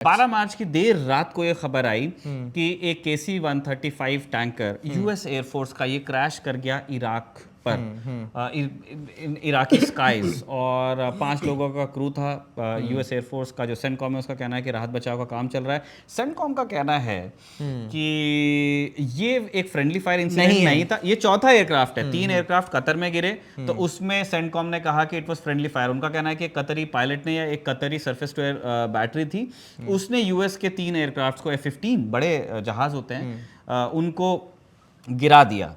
12 मार्च की देर रात को ये खबर आई कि एक KC-135 टैंकर यूएस एयरफोर्स का ये क्रैश कर गया इराक पर इराकी स्काइज और 5 लोगों का क्रू था। यूएस एयरफोर्स का जो सेंटकॉम है उसका कहना है कि राहत बचाव का काम चल रहा है। सेंटकॉम का कहना है कि ये एक फ्रेंडली फायर इंसिडेंट नहीं था, ये चौथा एयरक्राफ्ट है। 3 एयरक्राफ्ट कतर में गिरे तो उसमें सेंटकॉम ने कहा कि इट वाज फ्रेंडली फायर। उनका कहना है कि एक कतरी पायलट ने या एक कतरी सरफेस टू एयर बैटरी थी, उसने यूएस के 3 एयरक्राफ्ट को F-15 बड़े जहाज होते हैं उनको गिरा दिया।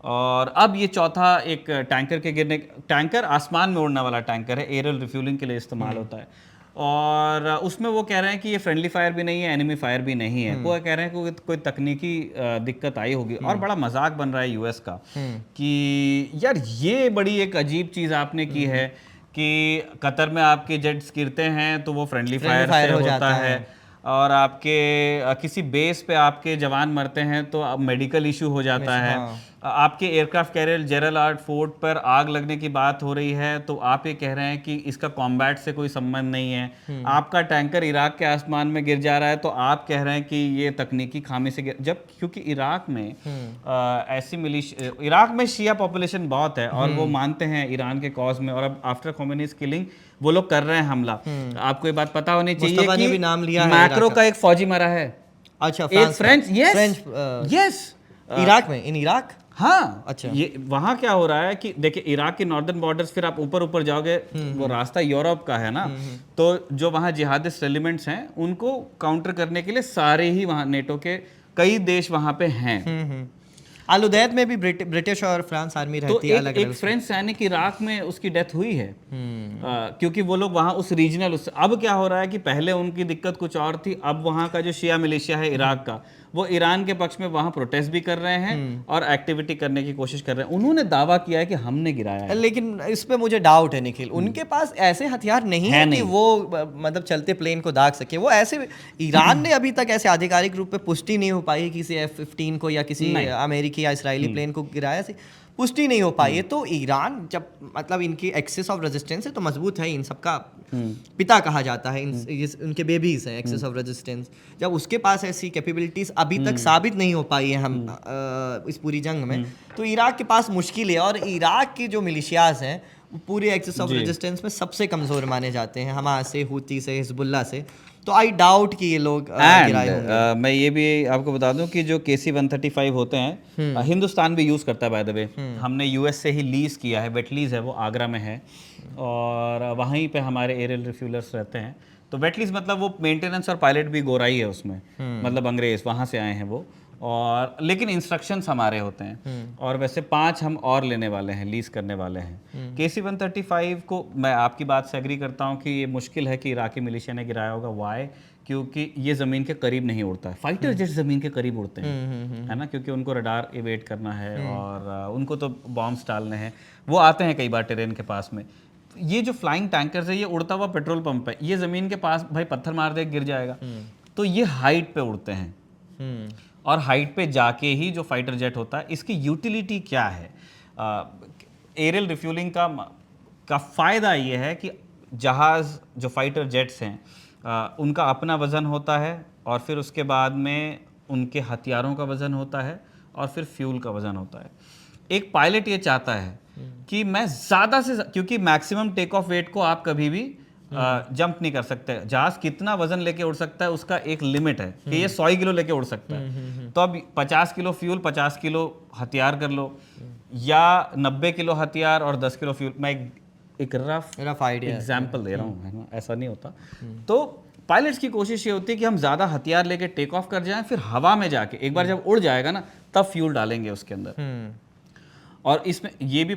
और अब ये चौथा एक टैंकर के गिरने, टैंकर आसमान में उड़ने वाला टैंकर है, एरियल रिफ्यूलिंग के लिए इस्तेमाल होता है। और उसमें वो कह रहे हैं कि ये फ्रेंडली फायर भी नहीं है, एनिमी फायर भी नहीं है। वो कह रहे हैं कि कोई तकनीकी दिक्कत आई होगी। और बड़ा मजाक बन रहा है यूएस का कि यार ये बड़ी एक अजीब चीज़ आपने की है कि कतर में आपके जेट्स गिरते हैं तो वो फ्रेंडली फायर से होता है, और आपके किसी बेस पे आपके जवान मरते हैं तो मेडिकल इशू हो जाता है। आपके एयरक्राफ्ट कैरियर जेरल फोर्ट पर आग लगने की बात हो रही है तो आप ये कह रहे हैं कि इसका कॉम्बैट से कोई संबंध नहीं है। आपका टैंकर इराक के आसमान में गिर जा रहा है तो आप कह रहे हैं कि ये तकनीकी खामी से गिर, जब क्योंकि इराक में इराक में शिया पॉपुलेशन बहुत है और वो मानते हैं ईरान के कॉज में। और अब आफ्टर खोमेनीज किलिंग वो लोग कर रहे हैं हमला। आपको ये बात पता होनी चाहिए कि भी नाम लिया मैक्रो का एक फौजी मरा है। अच्छा, एक फ्रेंच, यस इराक में, इन इराक। हाँ, अच्छा, ये वहाँ क्या हो रहा है कि देखिए इराक के नॉर्दर्न बॉर्डर्स, फिर आप ऊपर ऊपर जाओगे वो रास्ता यूरोप का है ना, तो जो वहाँ जिहादिस्ट एलिमेंट्स हैं उनको काउंटर करने के लिए सारे ही वहाँ नेटो के कई देश वहाँ पे हैं। आलुदैत में भी ब्रिटिश और फ्रांस आर्मी रहती है। एक फ्रेंच सैनिक इराक में उसकी डेथ हुई है क्योंकि वो लोग वहाँ उस रीजनल अब क्या हो रहा है कि पहले उनकी दिक्कत कुछ और थी, अब वहाँ का जो शिया मिलिशिया है इराक का वो ईरान के पक्ष में वहाँ प्रोटेस्ट भी कर रहे हैं और एक्टिविटी करने की कोशिश कर रहे हैं। उन्होंने दावा किया है कि हमने गिराया है, लेकिन इस पे मुझे डाउट है निखिल, उनके पास ऐसे हथियार नहीं है कि वो मतलब चलते प्लेन को दाग सके। वो ऐसे ईरान ने अभी तक ऐसे आधिकारिक रूप पे पुष्टि नहीं हो पाई किसी F-15 को या किसी अमेरिकी या इसराइली प्लेन को गिराया से पुष्टि नहीं हो पाई है। तो ईरान जब मतलब इनकी एक्सेस ऑफ रेजिस्टेंस है तो मजबूत है, इन सबका पिता कहा जाता है, उनके बेबीज हैं एक्सेस ऑफ रेजिस्टेंस। जब उसके पास ऐसी कैपेबिलिटीज अभी तक साबित नहीं हो पाई है हम इस पूरी जंग में, तो इराक के पास मुश्किल है। और इराक की जो मिलिशियाज हैं पूरे एक्सेस ऑफ रेजिस्टेंस में सबसे कमजोर माने जाते हैं, हमास से, हूती से, हिजबुल्ला से। तो आई डाउट कि ये लोग गिराए होंगे। मैं ये भी आपको बता दूं कि जो KC-135 होते हैं हिंदुस्तान भी यूज़ करता है बाय द वे। हमने यूएस से ही लीज किया है, वेट लीज है, वो आगरा में है और वहीं पे हमारे एरियल रिफ्यूलर्स रहते हैं। तो वेट लीज मतलब वो मेंटेनेंस और पायलट भी गोराई है उसमें, मतलब अंग्रेज वहाँ से आए हैं वो। और लेकिन इंस्ट्रक्शंस हमारे होते हैं और वैसे 5 हम और लेने वाले हैं, लीज करने वाले हैं। KC-135 को मैं आपकी बात से एग्री करता हूँ कि ये मुश्किल है कि इराकी मिलिशिया ने गिराया होगा। वाई? क्योंकि ये ज़मीन के करीब नहीं उड़ता है। फाइटर जेट ज़मीन के करीब उड़ते हैं, है ना, क्योंकि उनको रडार इवेट करना है और उनको तो बॉम्ब्स डालने हैं। वो आते हैं कई बार टेरेन के पास में। ये जो फ्लाइंग टैंकर्स है ये उड़ता हुआ पेट्रोल पंप है, ये ज़मीन के पास भाई पत्थर मार दे गिर जाएगा। तो ये हाइट पे उड़ते हैं और हाइट पे जाके ही जो फाइटर जेट होता है, इसकी यूटिलिटी क्या है? एरियल रिफ्यूलिंग का फ़ायदा ये है कि जहाज़ जो फाइटर जेट्स हैं उनका अपना वज़न होता है और फिर उसके बाद में उनके हथियारों का वज़न होता है और फिर फ्यूल का वज़न होता है। एक पायलट ये चाहता है कि मैं ज़्यादा से क्योंकि मैक्सिमम टेक ऑफ वेट को आप कभी भी जंप नहीं कर सकते। जहाज कितना वजन लेके उड़ सकता है उसका एक लिमिट है कि ये 100 किलो लेके उड़ सकता है। तो अब 50 किलो फ्यूल 50 किलो हथियार कर लो या 90 किलो हथियार और 10 किलो फ्यूल। मैं एक रफ आइडिया एग्जाम्पल दे रहा हूँ, है ना, ऐसा नहीं होता। तो पायलट्स की कोशिश ये होती है कि हम ज़्यादा हथियार लेके टेक ऑफ कर जाएं, फिर हवा में जाके एक बार जब उड़ जाएगा ना तब फ्यूल डालेंगे उसके अंदर। और इसमें ये भी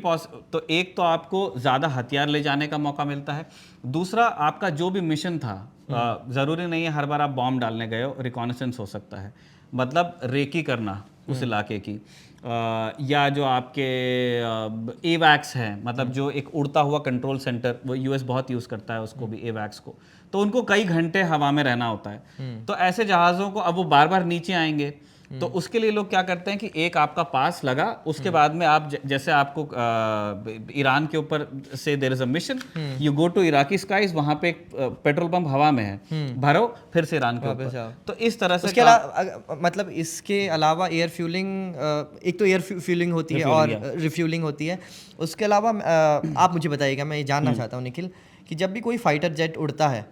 तो एक तो आपको ज़्यादा हथियार ले जाने का मौका मिलता है, दूसरा आपका जो भी मिशन था ज़रूरी नहीं है हर बार आप बॉम्ब डालने गए हो, रिकॉनेसेंस हो सकता है, मतलब रेकी करना उस इलाके की, या जो आपके एवैक्स हैं, मतलब जो एक उड़ता हुआ कंट्रोल सेंटर, वो यूएस बहुत यूज़ करता है उसको भी, एवैक्स को। तो उनको कई घंटे हवा में रहना होता है। तो ऐसे जहाज़ों को अब वो बार बार नीचे आएंगे तो उसके लिए लोग क्या करते हैं कि एक आपका पास लगा, उसके बाद में आप जैसे आपको ईरान के ऊपर से there is a mission, you go to Iraqi skies, वहां पे एक पेट्रोल पंप हवा में है, भरो फिर से ईरान के ऊपर। तो इस तरह से उसके अलावा मतलब इसके अलावा एयर फ्यूलिंग, एक तो एयर फ्यूलिंग होती है और रिफ्यूलिंग होती है। उसके अलावा आप मुझे बताइएगा, मैं ये जानना चाहता हूँ निखिल, कि जब भी कोई फाइटर जेट उड़ता है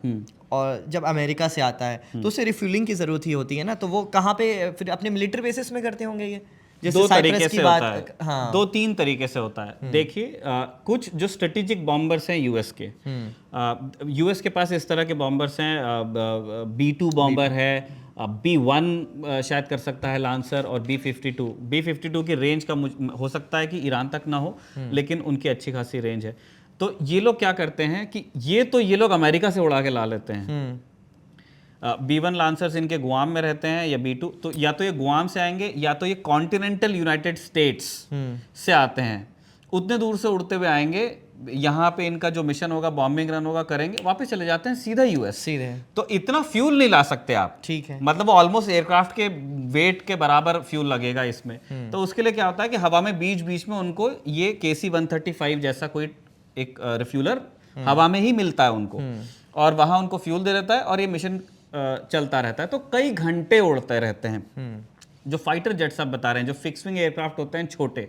और जब अमेरिका से आता है तो उसे रिफ्यूलिंग की ज़रूरत ही होती है ना, तो वो कहाँ पे फिर अपने मिलिट्री बेसिस में करते होंगे ये? दो तरीके से होता है, हाँ। 2-3 तरीके से होता है। देखिए कुछ जो स्ट्रेटेजिक बॉम्बर्स हैं यूएस के, यूएस के पास इस तरह के बॉम्बर्स हैं, B-2 बॉम्बर है, B-1 शायद कर सकता है लांसर, और B-52 की रेंज का हो सकता है कि ईरान तक ना हो, लेकिन उनकी अच्छी खासी रेंज है। तो ये लोग क्या करते हैं कि ये लोग अमेरिका से उड़ा के ला लेते हैं। B-1 लांसर्स इनके गुआम में रहते हैं, या B-2, तो या तो ये गुआम से आएंगे या तो ये कॉन्टिनेंटल यूनाइटेड स्टेट्स से आते हैं। उतने दूर से उड़ते हुए आएंगे, यहाँ पे इनका जो मिशन होगा, बॉम्बिंग रन होगा, करेंगे, वापस चले जाते हैं सीधा यूएस। सीधे तो इतना फ्यूल नहीं ला सकते आप, ठीक है, मतलब वो ऑलमोस्ट एयरक्राफ्ट के वेट के बराबर फ्यूल लगेगा इसमें। तो उसके लिए क्या होता है कि हवा में बीच बीच में उनको ये KC-135 जैसा कोई एक रिफ्यूलर हवा में ही मिलता है उनको, और वहां उनको फ्यूल दे देता है और ये मिशन चलता रहता है। तो कई घंटे उड़ते रहते हैं। जो फाइटर जेट्स आप बता रहे हैं, जो फिक्स विंग एयरक्राफ्ट होते हैं छोटे,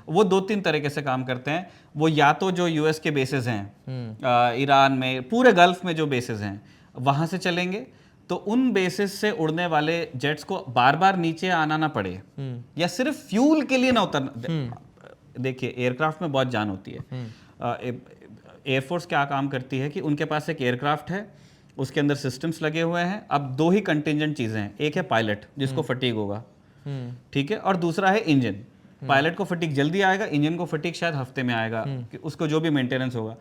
वो 2-3 तरीके से काम करते हैं। वो या तो जो यूएस के बेसेस हैं ईरान में, पूरे गल्फ में जो बेसेस हैं, वहां से चलेंगे, तो उन बेसिस से उड़ने वाले जेट्स को बार बार नीचे आना ना पड़े, या सिर्फ फ्यूल के लिए ना उतरना। देखिए एयरक्राफ्ट में बहुत जान होती है। एयरफोर्स क्या काम करती है कि उनके पास एक एयरक्राफ्ट है, उसके अंदर सिस्टम्स लगे हुए हैं। अब 2 ही कंटिजेंट चीज़ें हैं, एक है पायलट जिसको फटीग होगा, ठीक है, और दूसरा है इंजन। पायलट को फटीग जल्दी आएगा, इंजन को फटीग शायद हफ्ते में आएगा, कि उसको जो भी मेंटेनेंस होगा।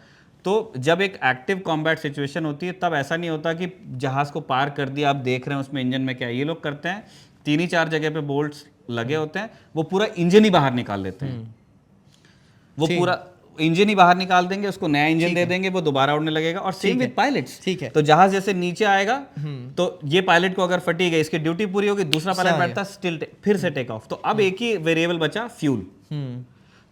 तो जब एक एक्टिव कॉम्बैट सिचुएशन होती है, तब ऐसा नहीं होता कि जहाज़ को पार कर दिया, आप देख रहे हैं उसमें इंजन में क्या है। ये लोग करते हैं 3-4 जगह पे बोल्ट्स लगे होते हैं, वो पूरा इंजन ही बाहर निकाल देते हैं। वो पूरा इंजन ही बाहर निकाल देंगे, उसको नया इंजन दे देंगे, वो दोबारा उड़ने लगेगा। और सेम विद पायलट्स, ठीक है। तो जहाज जैसे नीचे आएगा, तो ये पायलट को अगर फटी गई, इसकी ड्यूटी पूरी होगी, दूसरा पायलट बैठता स्टिल फिर से टेक ऑफ। तो अब एक ही वेरिएबल बचा, फ्यूल।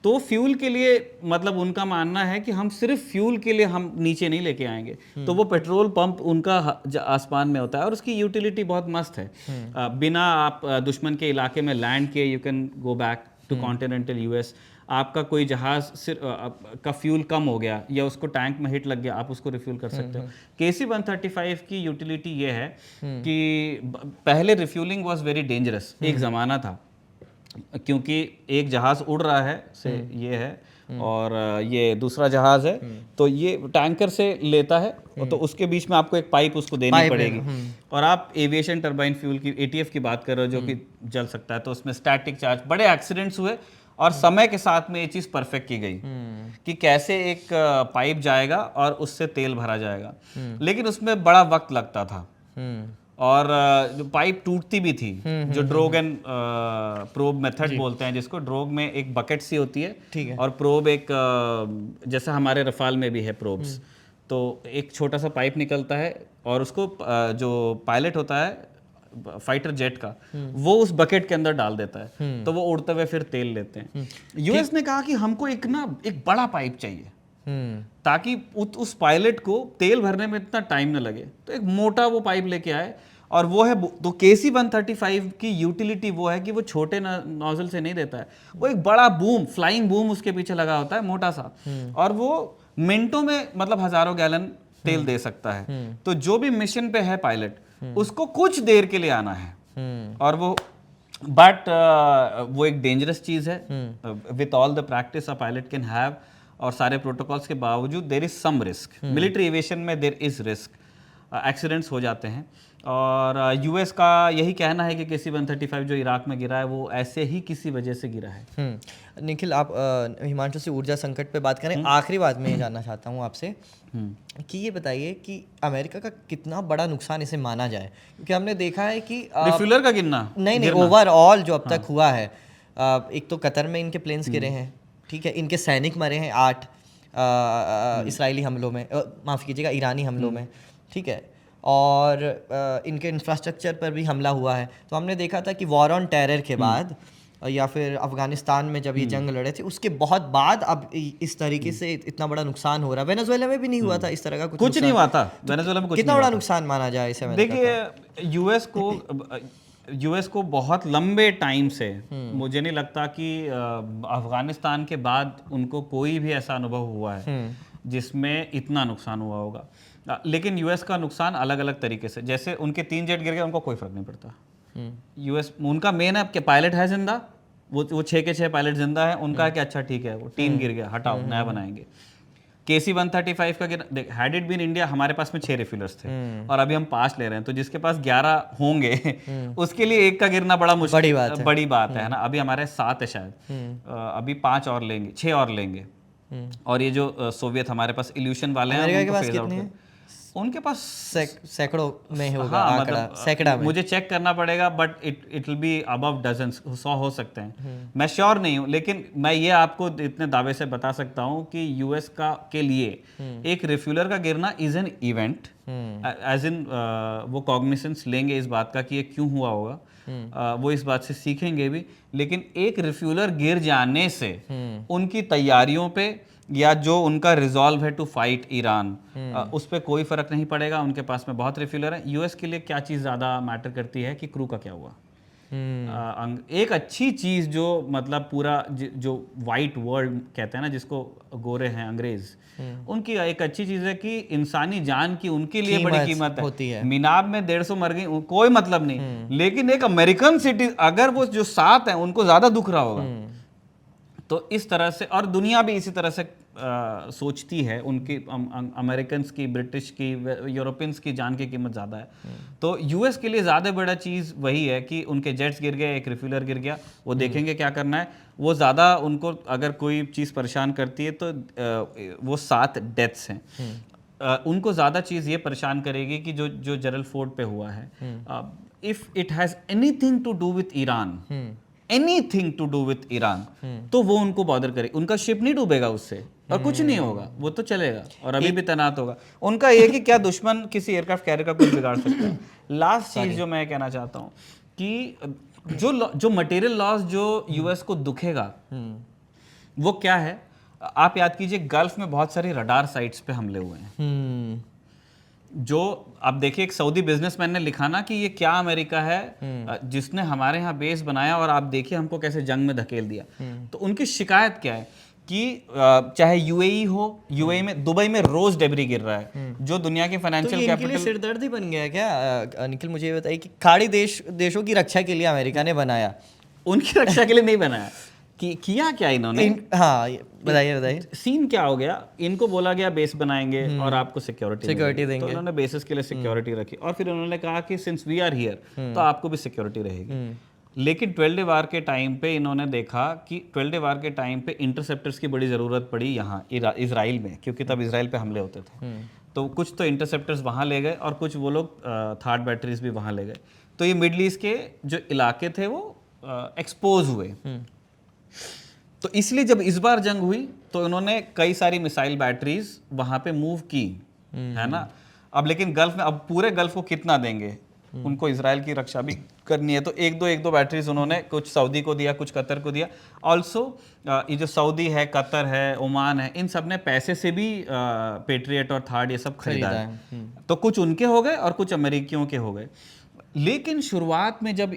तो फ्यूल के लिए मतलब उनका मानना है कि हम सिर्फ फ्यूल के लिए हम नीचे नहीं लेके आएंगे। तो वो पेट्रोल पंप उनका आसमान में होता है, और उसकी यूटिलिटी बहुत मस्त है। बिना आप दुश्मन के इलाके में लैंड के you can go back to continental US. आपका कोई जहाज का फ्यूल कम हो गया, या उसको टैंक में हिट लग गया, आप उसको रिफ्यूल कर सकते हो। KC-135 की यूटिलिटी ये है कि पहले रिफ्यूलिंग वाज वेरी डेंजरस, एक ज़माना था, क्योंकि एक जहाज उड़ रहा है से ये है, और ये दूसरा जहाज है, तो ये टैंकर से लेता है, तो उसके बीच में आपको एक पाइप उसको देनी पड़ेगी। और आप एविएशन टर्बाइन फ्यूल की ATF की बात कर रहे हो, जो कि जल सकता है, तो उसमें स्टैटिक चार्ज, बड़े एक्सीडेंट्स हुए, और समय के साथ में ये चीज़ परफेक्ट की गई कि कैसे एक पाइप जाएगा और उससे तेल भरा जाएगा। लेकिन उसमें बड़ा वक्त लगता था, और जो पाइप टूटती भी थी, जो ड्रोग एंड प्रोब मेथड बोलते हैं, जिसको ड्रोग में एक बकेट सी होती है, और प्रोब एक जैसे हमारे रफाल में भी है प्रोब्स, तो एक छोटा सा पाइप निकलता है, और उसको जो पायलट होता है फाइटर जेट का, वो उस बकेट के अंदर डाल देता है, तो वो उड़ते हुए फिर तेल लेते हैं। यूएस ने कहा कि हमको एक बड़ा पाइप चाहिए, ताकि उस पायलट को तेल भरने में इतना टाइम न लगे। तो एक मोटा वो पाइप लेके आए, और वो है, तो KC-135 की यूटिलिटी वो है कि वो छोटे नोजल से नहीं देता है, वो एक बड़ा बूम, फ्लाइंग बूम उसके पीछे लगा होता है, मोटा सा, और वो मिनटों में मतलब हजारों गैलन तेल दे सकता है। तो जो भी मिशन पे है पायलट, उसको कुछ देर के लिए आना है, और वो वो एक डेंजरस चीज है। With all the practice a pilot can have, और सारे प्रोटोकॉल्स के बावजूद there is some risk. Military aviation में देयर इज रिस्क, एक्सीडेंट्स हो जाते हैं। और यूएस का यही कहना है कि KC-135 जो इराक में गिरा है, वो ऐसे ही किसी वजह से गिरा है। निखिल, आप हिमांशु से ऊर्जा संकट पे बात करें, आखिरी बात मैं ये जानना चाहता हूँ आपसे कि ये बताइए कि अमेरिका का कितना बड़ा नुकसान इसे माना जाए, क्योंकि हमने देखा है कि रिफ्यूलर का गिरना नहीं, ओवरऑल जो अब तक हुआ है, एक तो कतर में इनके प्लेन्स गिरे हैं, ठीक है, इनके सैनिक मरे हैं 8 इजरायली हमलों में, माफ़ कीजिएगा ईरानी हमलों में, ठीक है, और इनके इंफ्रास्ट्रक्चर पर भी हमला हुआ है। तो हमने देखा था कि वॉर ऑन टेरर के बाद या फिर अफगानिस्तान में जब ये जंग लड़े थे उसके बहुत बाद अब इस तरीके से इतना बड़ा नुकसान हो रहा है। वेनेजुएला में भी नहीं हुआ था इस तरह का कुछ नहीं हुआ था। वेनेजुएला में कुछ कितना बड़ा नुकसान माना जाए इसे? देखिए यूएस को बहुत लंबे टाइम से मुझे नहीं लगता कि अफगानिस्तान के बाद उनको कोई भी ऐसा अनुभव हुआ है जिसमें इतना नुकसान हुआ होगा। लेकिन यूएस का नुकसान अलग अलग तरीके से, जैसे उनके 3 जेट गिर गए, उनको कोई फर्क नहीं पड़ता। यूएस उनका मेन है कि पायलट है जिंदा, वो 6 के 6 पायलट जिंदा है, उनका है कि अच्छा ठीक है वो टीम गिर गया, हटाओ नया बनाएंगे। KC-135 का देख, हैड इट बीन इंडिया, हमारे पास में 6 रिफ्यूलर्स थे और अभी हम 5 ले रहे हैं, तो जिसके पास 11 होंगे उसके लिए एक का गिरना बड़ा मुश्किल बड़ी बात है ना। अभी हमारे 7 है शायद, अभी 5 और लेंगे, 6 और लेंगे। और ये जो सोवियत हमारे पास इल्यूशन वाले हैं, उनके पास कितने हैं? उनके पास सैकड़ों में होगा आंकड़ा, सैकड़ा में। मुझे चेक करना पड़ेगा, but it will be above dozens, 100 हो सकते हैं, मैं श्योर नहीं हूँ। लेकिन मैं ये आपको इतने दावे से बता सकता हूँ कि यूएस के लिए एक रिफ्यूलर का गिरना is an event, as in वो कॉग्निसेंस लेंगे इस बात का कि ये क्यों हुआ होगा, वो इस बात से सीखेंगे भी। लेकिन एक रिफ्यूलर गिर जाने से उनकी तैयारियों पे या जो उनका रिजॉल्व है टू फाइट ईरान, उस पर कोई फर्क नहीं पड़ेगा। उनके पास में बहुत रिफ्यूलर है। यूएस के लिए क्या चीज़ ज़्यादा मैटर करती है कि क्रू का क्या हुआ। एक अच्छी चीज़ जो मतलब पूरा जो वाइट वर्ल्ड कहते हैं ना, जिसको गोरे हैं अंग्रेज, उनकी एक अच्छी चीज़ है कि इंसानी जान की उनके लिए बड़ी कीमत होती है। मीनाब में 150 मर गई, कोई मतलब नहीं, लेकिन एक अमेरिकन सिटी अगर वो जो 7 हैं उनको ज़्यादा दुख रहा होगा। तो इस तरह से, और दुनिया भी इसी तरह से सोचती है, उनकी अमेरिकन्स की, ब्रिटिश की, यूरोपियंस की जान की कीमत ज़्यादा है। तो यूएस के लिए ज़्यादा बड़ा चीज़ वही है कि उनके जेट्स गिर गए, एक रिफ्यूलर गिर गया, वो देखेंगे क्या करना है। वो ज़्यादा उनको अगर कोई चीज़ परेशान करती है तो वो 7 डेथ्स हैं। उनको ज़्यादा चीज़ ये परेशान करेगी कि जो जेरल फोर्ड पे हुआ है, if it has anything to do with Iran, anything to do with Iran, तो वो उनको बॉदर करे। उनका शिप नहीं डूबेगा उससे और कुछ नहीं होगा, वो तो चलेगा और अभी भी तैनात होगा। उनका ये कि क्या दुश्मन किसी एयरक्राफ्ट कैरियर का कुछ बिगाड़ सकता है। लास्ट चीज जो मैं कहना चाहता हूँ कि जो मटेरियल लॉस जो यूएस को दुखेगा वो क्या है। आप याद कीजिए, गल्फ में बहुत सारी रडार साइट्स पे हमले हुए हैं। जो आप देखिए, एक सऊदी बिजनेसमैन ने लिखा ना कि ये क्या अमेरिका है जिसने हमारे यहाँ बेस बनाया और आप देखिए हमको कैसे जंग में धकेल दिया। तो उनकी शिकायत क्या है कि चाहे यूएई हो, यूएई में, दुबई में रोज डेब्री गिर रहा है, जो दुनिया की फाइनेंशियल कैपिटल। सिरदर्द ही बन गया क्या निखिल? मुझे ये बताइए कि खाड़ी देशों की रक्षा के लिए अमेरिका ने बनाया, उनकी रक्षा के लिए नहीं बनाया। किया क्या इन्होंने? हाँ बताइए। सीन क्या हो गया, इनको बोला गया बेस बनाएंगे और आपको सिक्योरिटी देंगे, तो उन्होंने बेसिस के लिए सिक्योरिटी रखी और फिर उन्होंने कहा कि सिंस वी आर हियर तो आपको भी सिक्योरिटी रहेगी। लेकिन 12 डे वार के टाइम पे इन्होंने देखा कि 12 डे वार के टाइम पे इंटरसेप्टर्स की बड़ी ज़रूरत पड़ी यहाँ इजराइल में, क्योंकि तब इजराइल पे हमले होते थे। तो कुछ तो इंटरसेप्टर्स वहाँ ले गए और कुछ वो लोग थार्ड बैटरीज भी वहाँ ले गए। तो ये मिडल ईस्ट के जो इलाके थे वो एक्सपोज हुए। तो इसलिए जब इस बार जंग हुई तो इन्होंने कई सारी मिसाइल बैटरीज वहां पे मूव की, है ना। अब लेकिन गल्फ में, अब पूरे गल्फ को कितना देंगे, उनको इजराइल की रक्षा भी करनी है, तो एक दो बैटरीज उन्होंने कुछ सऊदी को दिया, कुछ कतर को दिया। ऑल्सो ये जो सऊदी है, कतर है, ओमान है, इन सब ने पैसे से भी पेट्रियट और थार्ड ये सब खरीदा है। तो कुछ उनके हो गए और कुछ अमेरिकियों के हो गए। लेकिन शुरुआत में जब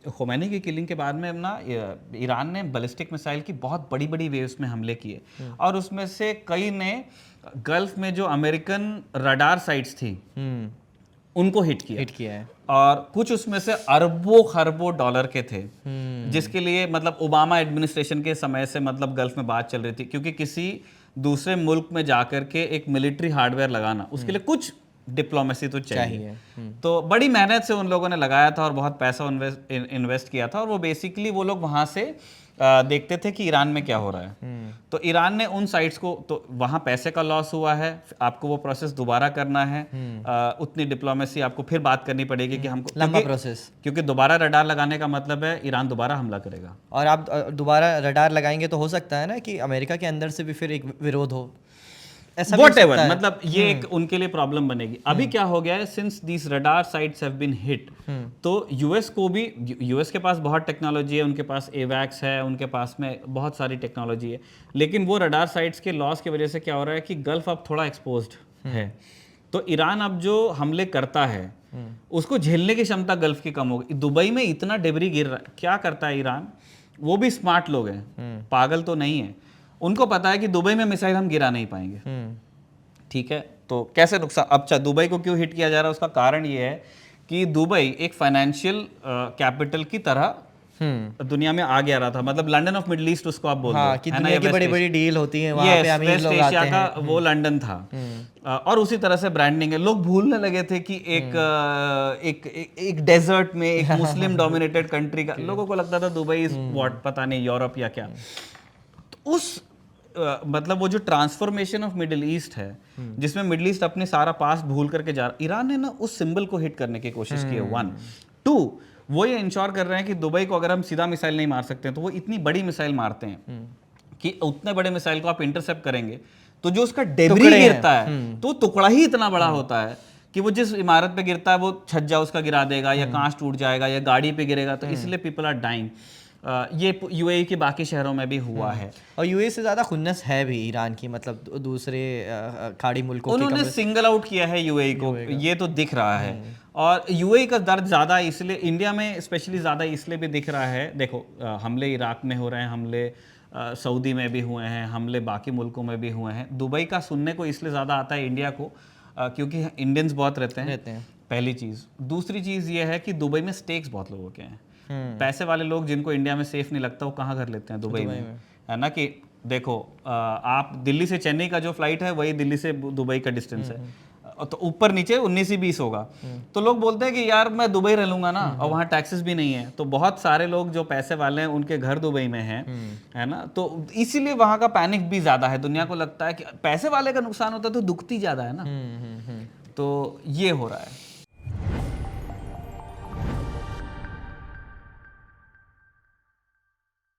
खुमैनी की किलिंग के बाद में ना ईरान ने बैलिस्टिक मिसाइल की बहुत बड़ी बड़ी वेव्स में हमले किए और उसमें से कई ने गल्फ में जो अमेरिकन रडार साइट्स थी उनको हिट किया है। और कुछ उसमें से अरबों खरबों डॉलर के थे, जिसके लिए मतलब ओबामा एडमिनिस्ट्रेशन के समय से मतलब गल्फ में बात चल रही थी, क्योंकि किसी दूसरे मुल्क में जाकर के एक मिलिट्री हार्डवेयर लगाना, उसके लिए कुछ डिप्लोमेसी तो चाहिए। तो बड़ी मेहनत से उन लोगों ने लगाया था और बहुत पैसा इन्वेस्ट किया था, और वो बेसिकली वो लोग वहाँ से देखते थे कि ईरान में क्या हो रहा है। तो ईरान ने उन साइट्स को, तो वहाँ पैसे का लॉस हुआ है, आपको वो प्रोसेस दोबारा करना है, उतनी डिप्लोमेसी आपको फिर बात करनी पड़ेगी कि हमको लंबा प्रोसेस, क्योंकि दोबारा रडार लगाने का मतलब है ईरान दोबारा हमला करेगा। और आप दोबारा रडार लगाएंगे तो हो सकता है ना कि अमेरिका के अंदर से भी फिर एक विरोध हो। ऐसा भी हो Whatever, सकता है। मतलब ये एक उनके लिए प्रॉब्लम बनेगी। अभी क्या हो गया है, since these radar sites have been hit, तो यूएस को भी, यूएस के पास बहुत टेक्नोलॉजी है, उनके पास एवैक्स है, उनके पास में बहुत सारी टेक्नोलॉजी है, लेकिन वो रडार साइट्स के लॉस की वजह से क्या हो रहा है कि गल्फ अब थोड़ा एक्सपोज्ड है। तो ईरान अब जो हमले करता है उसको झेलने की क्षमता गल्फ की कम होगी। दुबई में इतना डेबरी गिर रहा है, क्या करता है ईरान, वो भी स्मार्ट लोग हैं, पागल तो नहीं है, उनको पता है कि दुबई में मिसाइल हम गिरा नहीं पाएंगे। ठीक है, तो कैसे नुकसान, अब दुबई को क्यों हिट किया जा रहा है, उसका कारण ये है कि दुबई एक फाइनेंशियल कैपिटल की तरह दुनिया में आ गया रहा था, मतलब लंदन ऑफ मिडिल ईस्ट उसको आप बोल दो, कि है ना, दुनिया या की बड़ी बड़ी डील होती है वहाँ पे, अमीर वेस्ट लोग एशिया आते का हैं। वो लंदन था। और उसी तरह से ब्रांडिंग है, लोग भूलने लगे थे कि एक डेजर्ट में एक मुस्लिम डोमिनेटेड कंट्री का, लोगों को लगता था दुबई इज व्हाट, पता नहीं यूरोप या क्या। तो उस मतलब वो जो ट्रांसफॉर्मेशन ऑफ मिडिल ईस्ट है, जिसमें मिडिल ईस्ट अपने सारा पास्ट भूल करके जा रहा, ईरान ने ना उस सिंबल को हिट करने की कोशिश की है। 1 2 वो ये इंश्योर कर रहे हैं कि दुबई को अगर हम सीधा मिसाइल नहीं मार सकते हैं, तो वो इतनी बड़ी मिसाइल मारते हैं कि उतने बड़े मिसाइल को आप इंटरसेप्ट करेंगे तो जो उसका डेब्री गिरता है तो टुकड़ा ही इतना बड़ा होता है कि वो जिस इमारत पे गिरता है वो छज्जा उसका गिरा देगा, या कांच टूट जाएगा, या गाड़ी पे गिरेगा। तो इसलिए पीपल आर डाइंग। ये यूएई के बाकी शहरों में भी हुआ है। और यूएई से ज़्यादा खुन्नस है भी ईरान की, मतलब दूसरे खाड़ी मुल्कों के उन्होंने सिंगल आउट किया है यूएई को, ये तो दिख रहा है। और यूएई का दर्द ज़्यादा इसलिए इंडिया में स्पेशली ज़्यादा इसलिए भी दिख रहा है, देखो हमले इराक में हो रहे हैं, हमले सऊदी में भी हुए हैं, हमले बाकी मुल्कों में भी हुए हैं। दुबई का सुनने को इसलिए ज़्यादा आता है इंडिया को क्योंकि इंडियंस बहुत रहते हैं, पहली चीज़। दूसरी चीज़ ये है कि दुबई में स्टेक्स बहुत लोगों के हैं। पैसे वाले लोग जिनको इंडिया में सेफ नहीं लगता वो कहाँ कर लेते हैं, दुबई में, है ना। कि देखो आप दिल्ली से चेन्नई का जो फ्लाइट है वही दिल्ली से दुबई का डिस्टेंस है, तो ऊपर नीचे 19 ही 20 होगा। तो लोग बोलते हैं कि यार मैं दुबई रह लूंगा ना, और वहाँ टैक्सेस भी नहीं है। तो बहुत सारे लोग जो पैसे वाले हैं उनके घर दुबई में हैं, है ना। तो इसीलिए वहाँ का पैनिक भी ज़्यादा है। दुनिया को लगता है कि पैसे वाले का नुकसान होता है तो दुखती ज़्यादा है ना। तो ये हो रहा है।